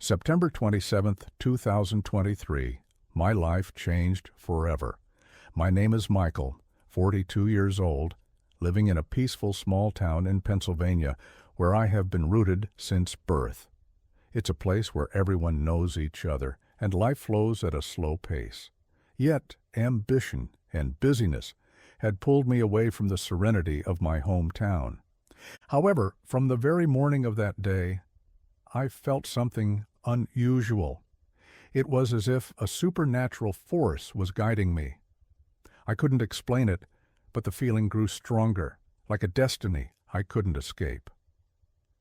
September 27th, 2023. My life changed forever. My name is Michael, 42 years old, living in a peaceful small town in Pennsylvania where I have been rooted since birth. It's a place where everyone knows each other and life flows at a slow pace. Yet ambition and busyness had pulled me away from the serenity of my hometown. However, from the very morning of that day, I felt something unusual. It was as if a supernatural force was guiding me. I couldn't explain it, but the feeling grew stronger, like a destiny I couldn't escape.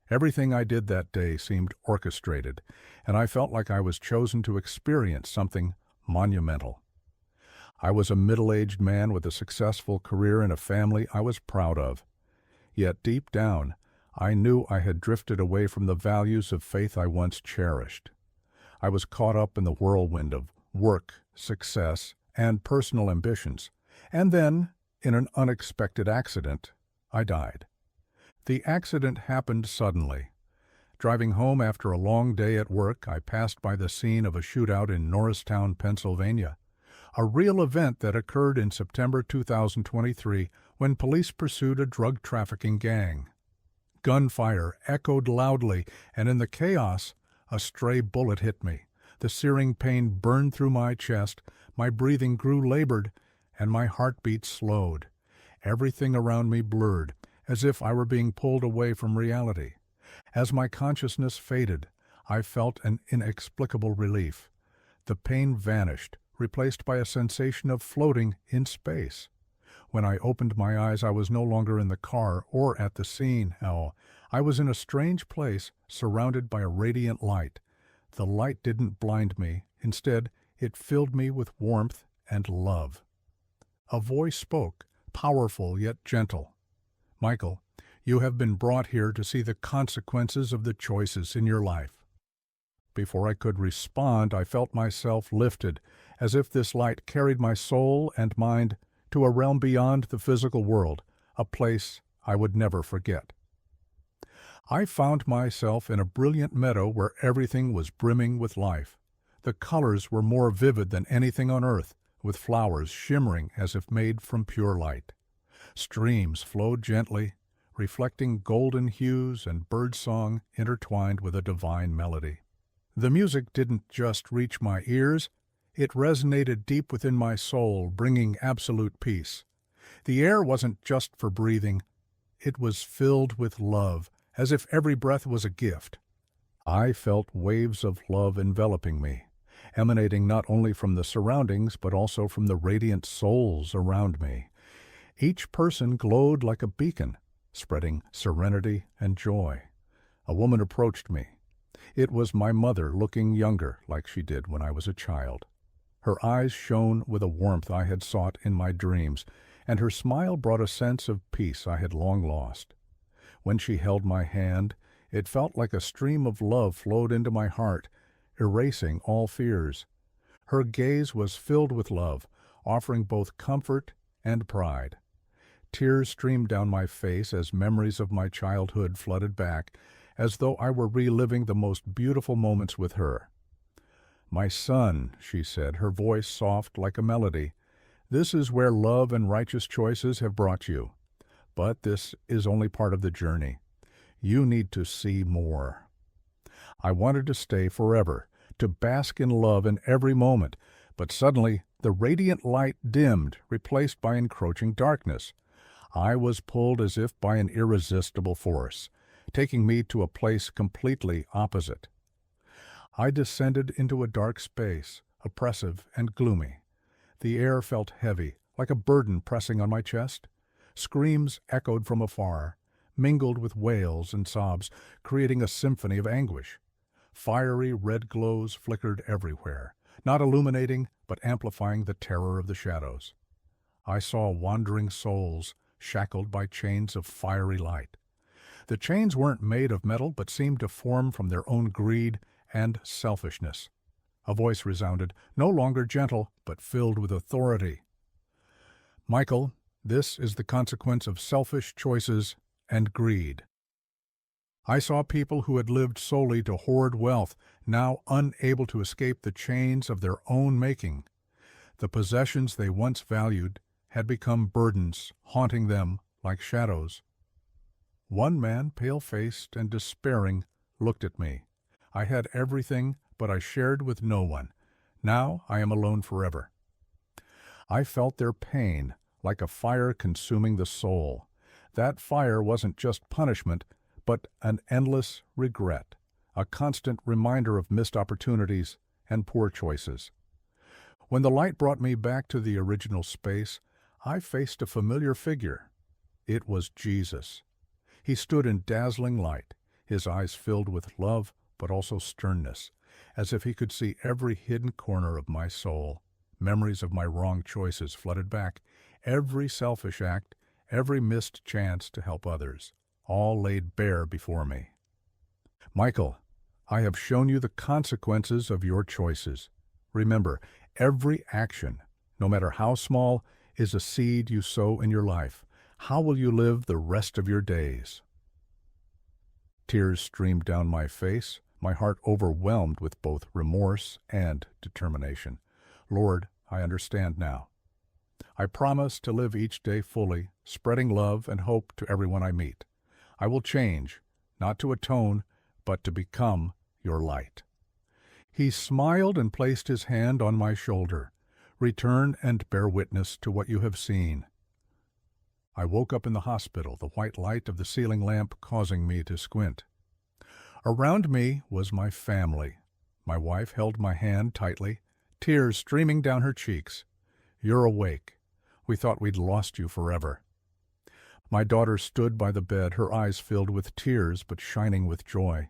Everything I did that day seemed orchestrated, and I felt like I was chosen to experience something monumental. I was a middle-aged man with a successful career and a family I was proud of. Yet deep down, I knew I had drifted away from the values of faith I once cherished. I was caught up in the whirlwind of work, success, and personal ambitions. And then, in an unexpected accident, I died. The accident happened suddenly. Driving home after a long day at work, I passed by the scene of a shootout in Norristown, Pennsylvania, a real event that occurred in September 2023 when police pursued a drug trafficking gang. Gunfire echoed loudly, and in the chaos, a stray bullet hit me. The searing pain burned through my chest, my breathing grew labored, and my heartbeat slowed. Everything around me blurred, as if I were being pulled away from reality. As my consciousness faded, I felt an inexplicable relief. The pain vanished, replaced by a sensation of floating in space. When I opened my eyes, I was no longer in the car or at the scene. I was in a strange place, surrounded by a radiant light. The light didn't blind me. Instead, it filled me with warmth and love. A voice spoke, powerful yet gentle. "Michael, you have been brought here to see the consequences of the choices in your life." Before I could respond, I felt myself lifted, as if this light carried my soul and mind to a realm beyond the physical world, a place I would never forget. I found myself in a brilliant meadow where everything was brimming with life. The colors were more vivid than anything on earth, with flowers shimmering as if made from pure light. Streams flowed gently, reflecting golden hues, and birdsong intertwined with a divine melody. The music didn't just reach my ears, it resonated deep within my soul, bringing absolute peace. The air wasn't just for breathing, it was filled with love, as if every breath was a gift. I felt waves of love enveloping me, emanating not only from the surroundings but also from the radiant souls around me. Each person glowed like a beacon, spreading serenity and joy. A woman approached me. It was my mother, looking younger, like she did when I was a child. Her eyes shone with a warmth I had sought in my dreams, and her smile brought a sense of peace I had long lost. When she held my hand, it felt like a stream of love flowed into my heart, erasing all fears. Her gaze was filled with love, offering both comfort and pride. Tears streamed down my face as memories of my childhood flooded back, as though I were reliving the most beautiful moments with her. "My son," she said, her voice soft like a melody, "this is where love and righteous choices have brought you. But this is only part of the journey. You need to see more." I wanted to stay forever, to bask in love in every moment, but suddenly the radiant light dimmed, replaced by encroaching darkness. I was pulled as if by an irresistible force, taking me to a place completely opposite. I descended into a dark space, oppressive and gloomy. The air felt heavy, like a burden pressing on my chest. Screams echoed from afar, mingled with wails and sobs, creating a symphony of anguish. Fiery red glows flickered everywhere, not illuminating, but amplifying the terror of the shadows. I saw wandering souls, shackled by chains of fiery light. The chains weren't made of metal, but seemed to form from their own greed and selfishness. A voice resounded, no longer gentle, but filled with authority. "Michael, this is the consequence of selfish choices and greed." I saw people who had lived solely to hoard wealth, now unable to escape the chains of their own making. The possessions they once valued had become burdens, haunting them like shadows. One man, pale-faced and despairing, looked at me. I had everything, but I shared with no one. Now I am alone forever. I felt their pain, like a fire consuming the soul. That fire wasn't just punishment, but an endless regret, a constant reminder of missed opportunities and poor choices. When the light brought me back to the original space, I faced a familiar figure. It was Jesus. He stood in dazzling light, his eyes filled with love but also sternness, as if he could see every hidden corner of my soul. Memories of my wrong choices flooded back, every selfish act, every missed chance to help others, all laid bare before me. Michael, I have shown you the consequences of your choices. Remember, every action, no matter how small, is a seed you sow in your life. How will you live the rest of your days? Tears streamed down my face, my heart overwhelmed with both remorse and determination. Lord, I understand now. I promise to live each day fully, spreading love and hope to everyone I meet. I will change, not to atone, but to become your light. He smiled and placed his hand on my shoulder. Return and bear witness to what you have seen. I woke up in the hospital, the white light of the ceiling lamp causing me to squint. Around me was my family. My wife held my hand tightly, tears streaming down her cheeks. You're awake. We thought we'd lost you forever. My daughter stood by the bed, her eyes filled with tears but shining with joy.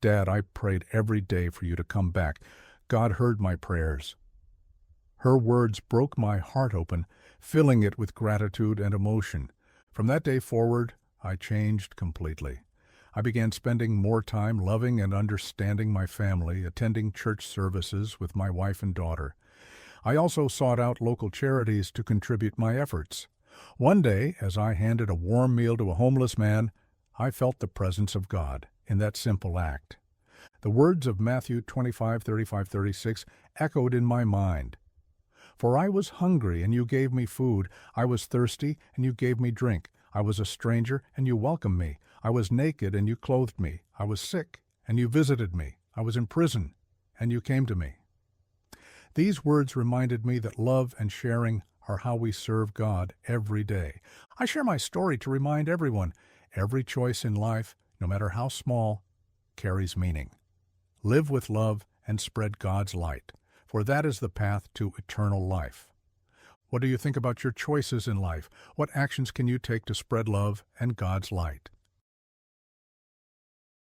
Dad, I prayed every day for you to come back. God heard my prayers. Her words broke my heart open, filling it with gratitude and emotion. From that day forward, I changed completely. I began spending more time loving and understanding my family, attending church services with my wife and daughter. I also sought out local charities to contribute my efforts. One day, as I handed a warm meal to a homeless man, I felt the presence of God in that simple act. The words of Matthew 25:35-36 echoed in my mind. For I was hungry, and you gave me food. I was thirsty, and you gave me drink. I was a stranger, and you welcomed me. I was naked, and you clothed me. I was sick, and you visited me. I was in prison, and you came to me. These words reminded me that love and sharing are how we serve God every day. I share my story to remind everyone, every choice in life, no matter how small, carries meaning. Live with love and spread God's light, for that is the path to eternal life. What do you think about your choices in life? What actions can you take to spread love and God's light?